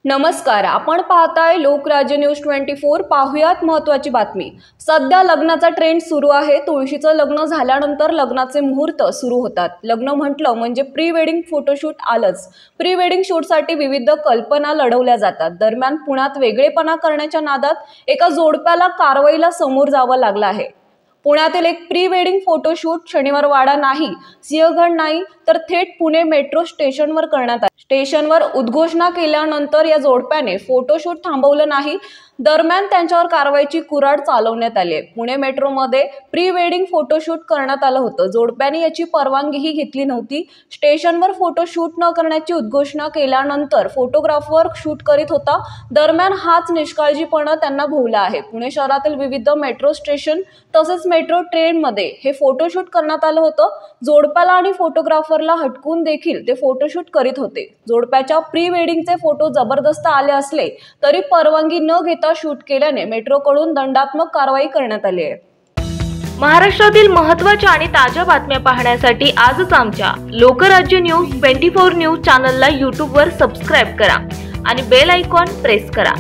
नमस्कार, आपण पाहताय लोकराज्य न्यूज 24। पाहुयात महत्त्वाची बातमी। सध्या लग्नाचा ट्रेंड सुरू आहे। तुळशीचं लग्न झाल्यानंतर लग्नाचे मुहूर्त सुरू होतात। लग्न म्हटलं म्हणजे प्री वेडिंग फोटोशूट आलंच। प्री वेडिंग शूटसाठी विविध कल्पना लढवल्या जातात। दरम्यान पुण्यात वेगळेपणा करण्याच्या नादात एका जोडप्याला कारवाईला समोर जावं लागलं आहे। पुण्यातील एक प्री वेडिंग फोटोशूट शनिवार वाडा नाही, सिंहगड नाही तर थेट पुणे मेट्रो स्टेशनवर करण्यात आले। स्टेशनवर उद्घोषणा केल्यानंतर या जोडप्याने फोटोशूट थांबवलं नाही। दरम्यान त्यांच्यावर कारवाईची कुऱ्हाड चालवण्यात आली। पुणे मेट्रोमध्ये प्री वेडिंग फोटोशूट करण्यात आलं होतं। जोडप्याने याची परवानगीही घेतली नव्हती। स्टेशनवर फोटोशूट न करण्याची उद्घोषणा केल्यानंतर फोटोग्राफर शूट करीत होता। दरम्यान हाच निष्काळजीपणा त्यांना भोवला आहे। पुणे शहरातील विविध मेट्रो स्टेशन तसेच मेट्रो ट्रेनमध्ये हे फोटोशूट करण्यात आलं होतं। जोडप्याला आणि फोटोग्राफरला हटकून देखील ते फोटोशूट करीत होते। जोडप्याच्या प्री वेडिंगचे फोटो जबरदस्त आले असले तरी परवानगी न घेता शूट केल्याने मेट्रोकडून दंडात्मक कारवाई करण्यात आली आहे। महाराष्ट्रातील महत्त्वाच्या आणि ताज्या बातम्या पाहण्यासाठी आजच आमच्या लोकराज्य न्यूज 24 न्यूज चॅनलला YouTube वर सबस्क्राइब करा आणि बेल आयकॉन प्रेस करा।